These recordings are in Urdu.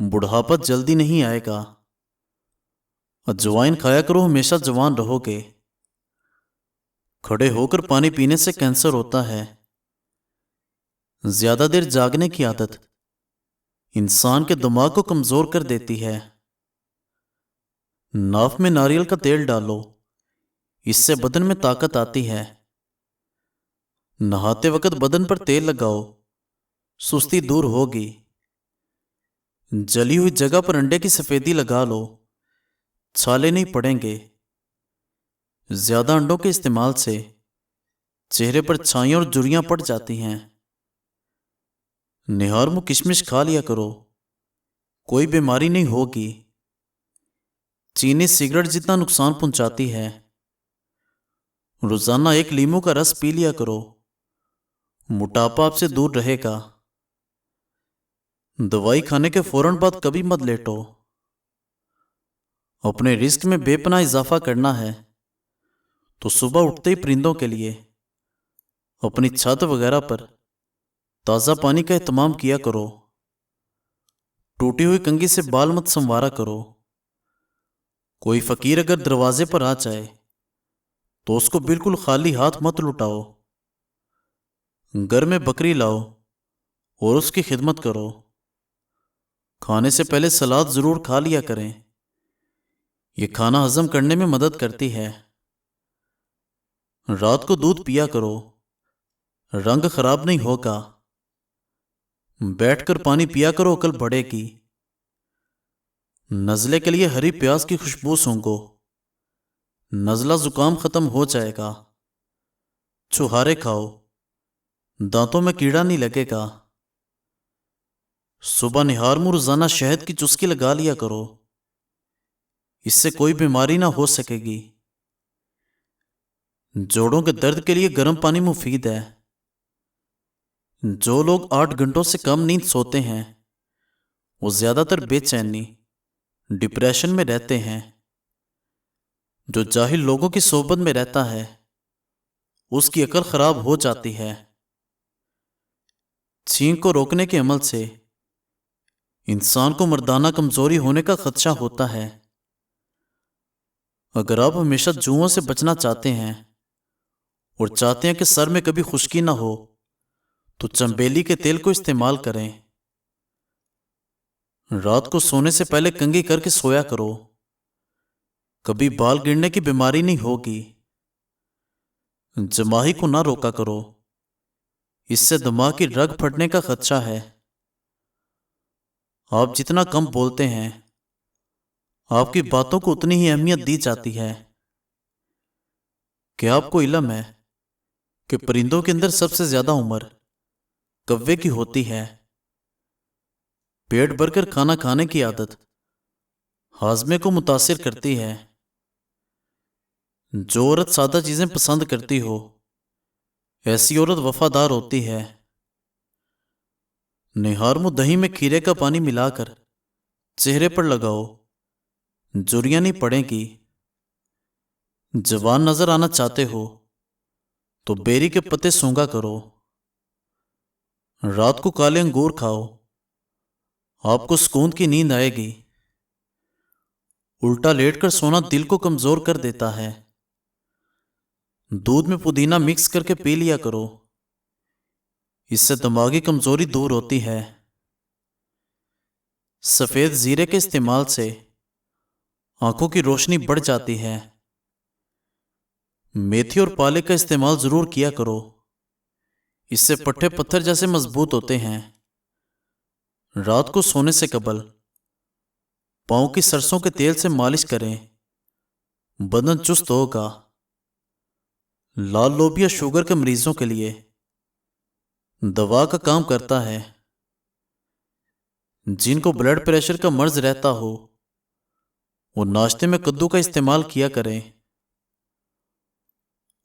بڑھاپا جلدی نہیں آئے گا۔ اجوائن کھایا کرو، ہمیشہ جوان رہو گے۔ کھڑے ہو کر پانی پینے سے کینسر ہوتا ہے۔ زیادہ دیر جاگنے کی عادت انسان کے دماغ کو کمزور کر دیتی ہے۔ ناف میں ناریل کا تیل ڈالو، اس سے بدن میں طاقت آتی ہے۔ نہاتے وقت بدن پر تیل لگاؤ، سستی دور ہوگی۔ جلی ہوئی جگہ پر انڈے کی سفیدی لگا لو، چھالے نہیں پڑیں گے۔ زیادہ انڈوں کے استعمال سے چہرے پر چھائیاں اور جھریاں پڑ جاتی ہیں۔ نہار منہ کشمش کھا لیا کرو، کوئی بیماری نہیں ہوگی۔ چینی سگریٹ جتنا نقصان پہنچاتی ہے۔ روزانہ ایک لیموں کا رس پی لیا کرو، موٹاپا آپ سے دور رہے گا۔ دوائی کھانے کے فوراً بعد کبھی مت لیٹو۔ اپنے رزق میں بے پناہ اضافہ کرنا ہے تو صبح اٹھتے ہی پرندوں کے لیے اپنی چھت وغیرہ پر تازہ پانی کا اہتمام کیا کرو۔ ٹوٹی ہوئی کنگھی سے بال مت سنوارا کرو۔ کوئی فقیر اگر دروازے پر آ جائے تو اس کو بالکل خالی ہاتھ مت لٹاؤ۔ گھر میں بکری لاؤ اور اس کی خدمت کرو۔ کھانے سے پہلے سلاد ضرور کھا لیا کریں، یہ کھانا ہضم کرنے میں مدد کرتی ہے۔ رات کو دودھ پیا کرو، رنگ خراب نہیں ہوگا۔ بیٹھ کر پانی پیا کرو، عقل بڑھے گی۔ نزلے کے لیے ہری پیاز کی خوشبو سونگھو، نزلہ زکام ختم ہو جائے گا۔ چھہارے کھاؤ، دانتوں میں کیڑا نہیں لگے گا۔ صبح نہار منہ روزانہ شہد کی چسکی لگا لیا کرو، اس سے کوئی بیماری نہ ہو سکے گی۔ جوڑوں کے درد کے لیے گرم پانی مفید ہے۔ جو لوگ 8 گھنٹوں سے کم نیند سوتے ہیں وہ زیادہ تر بے چینی، ڈپریشن میں رہتے ہیں۔ جو جاہل لوگوں کی صحبت میں رہتا ہے اس کی عقل خراب ہو جاتی ہے۔ چھینک کو روکنے کے عمل سے انسان کو مردانہ کمزوری ہونے کا خدشہ ہوتا ہے۔ اگر آپ ہمیشہ جوؤں سے بچنا چاہتے ہیں اور چاہتے ہیں کہ سر میں کبھی خشکی نہ ہو تو چنبیلی کے تیل کو استعمال کریں۔ رات کو سونے سے پہلے کنگھی کر کے سویا کرو، کبھی بال گرنے کی بیماری نہیں ہوگی۔ جماہی کو نہ روکا کرو، اس سے دماغ کی رگ پھٹنے کا خدشہ ہے۔ آپ جتنا کم بولتے ہیں آپ کی باتوں کو اتنی ہی اہمیت دی جاتی ہے۔ کیا آپ کو علم ہے کہ پرندوں کے اندر سب سے زیادہ عمر کوے کی ہوتی ہے؟ پیٹ بھر کر کھانا کھانے کی عادت ہاضمے کو متاثر کرتی ہے۔ جو عورت سادہ چیزیں پسند کرتی ہو ایسی عورت وفادار ہوتی ہے۔ نہار منہ دہی میں کھیرے کا پانی ملا کر چہرے پر لگاؤ، جھریاں نہیں پڑیں گی۔ جوان نظر آنا چاہتے ہو تو بیری کے پتے سونگا کرو۔ رات کو کالے انگور کھاؤ، آپ کو سکون کی نیند آئے گی۔ الٹا لیٹ کر سونا دل کو کمزور کر دیتا ہے۔ دودھ میں پودینہ مکس کر کے پی لیا کرو، اس سے دماغی کمزوری دور ہوتی ہے۔ سفید زیرے کے استعمال سے آنکھوں کی روشنی بڑھ جاتی ہے۔ میتھی اور پالک کا استعمال ضرور کیا کرو، اس سے پٹھے پتھر جیسے مضبوط ہوتے ہیں۔ رات کو سونے سے قبل پاؤں کی سرسوں کے تیل سے مالش کریں، بدن چست ہوگا۔ لال لوبیا شوگر کے مریضوں کے لیے دوا کا کام کرتا ہے۔ جن کو بلڈ پریشر کا مرض رہتا ہو وہ ناشتے میں کدو کا استعمال کیا کریں۔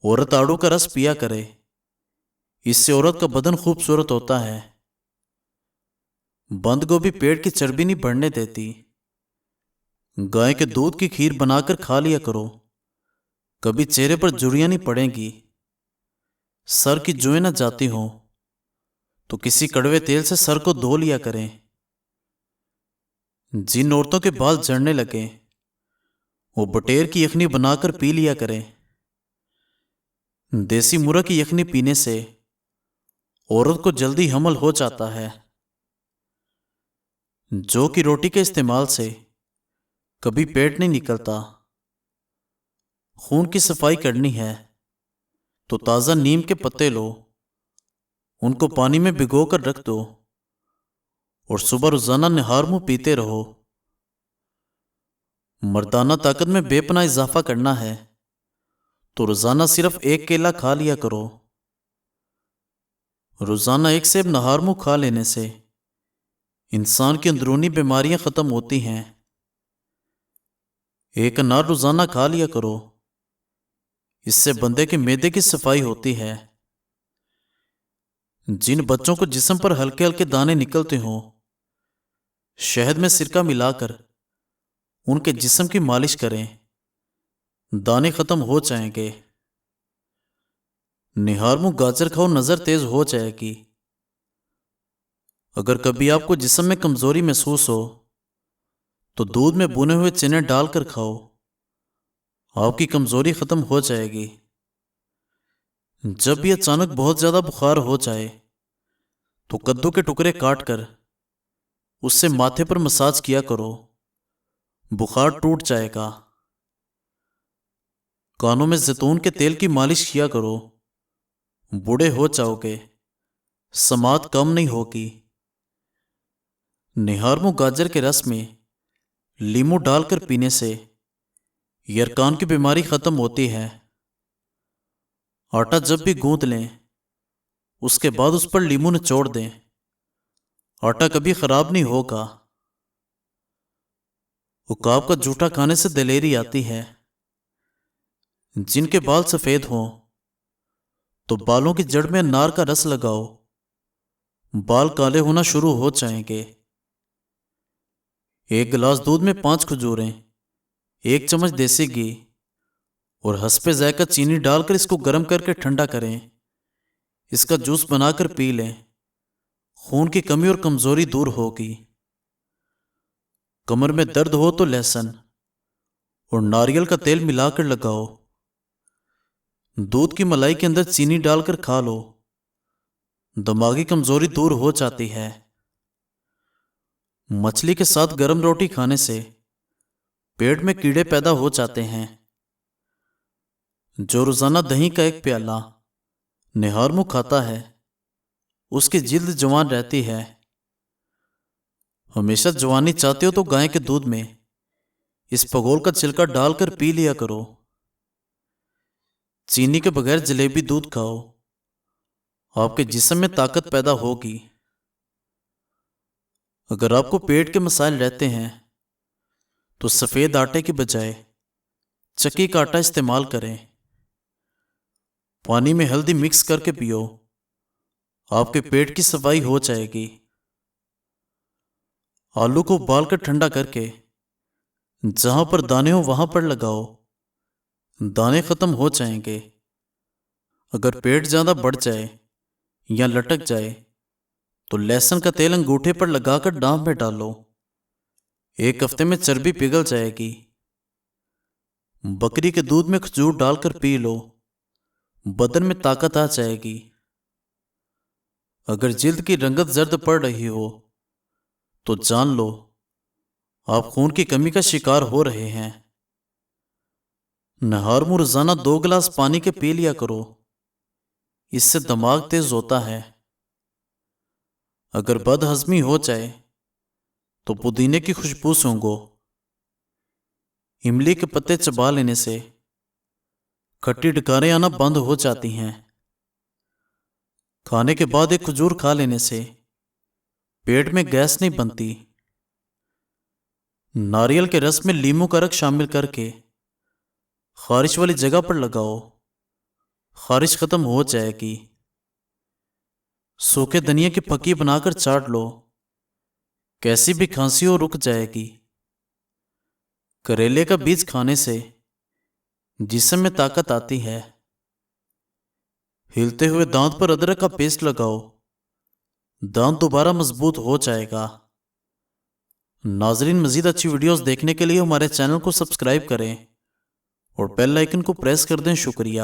عورت آڑو کا رس پیا کرے، اس سے عورت کا بدن خوبصورت ہوتا ہے۔ بند گوبھی پیٹ کی چربی نہیں بڑھنے دیتی۔ گائے کے دودھ کی کھیر بنا کر کھا لیا کرو، کبھی چہرے پر جھریاں نہیں پڑیں گی۔ سر کی جوئیں نہ جاتی ہوں تو کسی کڑوے تیل سے سر کو دھو لیا کریں۔ جن عورتوں کے بال جھڑنے لگے وہ بٹیر کی یخنی بنا کر پی لیا کریں۔ دیسی مرغ کی یخنی پینے سے عورت کو جلدی حمل ہو جاتا ہے۔ جو کی روٹی کے استعمال سے کبھی پیٹ نہیں نکلتا۔ خون کی صفائی کرنی ہے تو تازہ نیم کے پتے لو، ان کو پانی میں بھگو کر رکھ دو اور صبح روزانہ نہار منہ پیتے رہو۔ مردانہ طاقت میں بے پناہ اضافہ کرنا ہے تو روزانہ صرف ایک کیلا کھا لیا کرو۔ روزانہ ایک سیب نہار منہ کھا لینے سے انسان کی اندرونی بیماریاں ختم ہوتی ہیں۔ ایک انار روزانہ کھا لیا کرو، اس سے بندے کے معدے کی صفائی ہوتی ہے۔ جن بچوں کو جسم پر ہلکے ہلکے دانے نکلتے ہوں، شہد میں سرکہ ملا کر ان کے جسم کی مالش کریں، دانے ختم ہو جائیں گے۔ نہار منہ گاجر کھاؤ، نظر تیز ہو جائے گی۔ اگر کبھی آپ کو جسم میں کمزوری محسوس ہو تو دودھ میں بھنے ہوئے چنے ڈال کر کھاؤ، آپ کی کمزوری ختم ہو جائے گی۔ جب بھی اچانک بہت زیادہ بخار ہو جائے تو کدو کے ٹکڑے کاٹ کر اس سے ماتھے پر مساج کیا کرو، بخار ٹوٹ جائے گا۔ کانوں میں زیتون کے تیل کی مالش کیا کرو، بوڑھے ہو جاؤ گے، سماعت کم نہیں ہوگی۔ نہار منہ گاجر کے رس میں لیمو ڈال کر پینے سے یرکان کی بیماری ختم ہوتی ہے۔ آٹا جب بھی گوندھ لیں اس کے بعد اس پر لیمو نچوڑ دیں، آٹا کبھی خراب نہیں ہوگا۔ عقاب کا جوٹا کھانے سے دلیری آتی ہے۔ جن کے بال سفید ہوں تو بالوں کی جڑ میں انار کا رس لگاؤ، بال کالے ہونا شروع ہو جائیں گے۔ ایک گلاس دودھ میں 5 کھجوریں، 1 چمچ دیسی گھی اور حسب ذائقہ چینی ڈال کر اس کو گرم کر کے ٹھنڈا کریں، اس کا جوس بنا کر پی لیں، خون کی کمی اور کمزوری دور ہوگی۔ کمر میں درد ہو تو لہسن اور ناریل کا تیل ملا کر لگاؤ، دودھ کی ملائی کے اندر چینی ڈال کر کھا لو، دماغی کمزوری دور ہو جاتی ہے۔ مچھلی کے ساتھ گرم روٹی کھانے سے پیٹ میں کیڑے پیدا ہو جاتے ہیں۔ جو روزانہ دہی کا 1 پیالہ نہار منہ کھاتا ہے اس کی جلد جوان رہتی ہے۔ ہمیشہ جوانی چاہتے ہو تو گائے کے دودھ میں اس پگول کا چھلکا ڈال کر پی لیا کرو۔ چینی کے بغیر جلیبی دودھ کھاؤ، آپ کے جسم میں طاقت پیدا ہوگی۔ اگر آپ کو پیٹ کے مسائل رہتے ہیں تو سفید آٹے کی بجائے چکی کا آٹا استعمال کریں، پانی میں ہلدی مکس کر کے پیو، آپ کے پیٹ کی صفائی ہو جائے گی۔ آلو کو ابال کر ٹھنڈا کر کے جہاں پر دانے ہو وہاں پر لگاؤ، دانے ختم ہو جائیں گے۔ اگر پیٹ زیادہ بڑھ جائے یا لٹک جائے تو لہسن کا تیل انگوٹھے پر لگا کر ڈانپ میں ڈالو، 1 ہفتے میں چربی پگھل جائے گی۔ بکری کے دودھ میں کھجور ڈال کر پی لو، بدن میں طاقت آ جائے گی۔ اگر جلد کی رنگت زرد پڑ رہی ہو تو جان لو آپ خون کی کمی کا شکار ہو رہے ہیں۔ نہار منہ روزانہ 2 گلاس پانی کے پی لیا کرو، اس سے دماغ تیز ہوتا ہے۔ اگر بد ہضمی ہو جائے تو پودینے کی خوشبو سونگھو، املی کے پتے چبا لینے سے کھٹی ڈکاریں آنا بند ہو جاتی ہیں۔ کھانے کے بعد 1 کھجور کھا لینے سے پیٹ میں گیس نہیں بنتی۔ ناریل کے رس میں لیمو کا رس شامل کر کے خارش والی جگہ پر لگاؤ، خارش ختم ہو جائے گی۔ سوکھے دھنیا کی پھکی بنا کر چاٹ لو، کیسی بھی کھانسی ہو رک جائے گی۔ کریلے کا بیج کھانے سے جسم میں طاقت آتی ہے۔ ہلتے ہوئے دانت پر ادرک کا پیسٹ لگاؤ، دانت دوبارہ مضبوط ہو جائے گا۔ ناظرین، مزید اچھی ویڈیوز دیکھنے کے لیے ہمارے چینل کو سبسکرائب کریں اور بیل آئیکن کو پریس کر دیں۔ شکریہ۔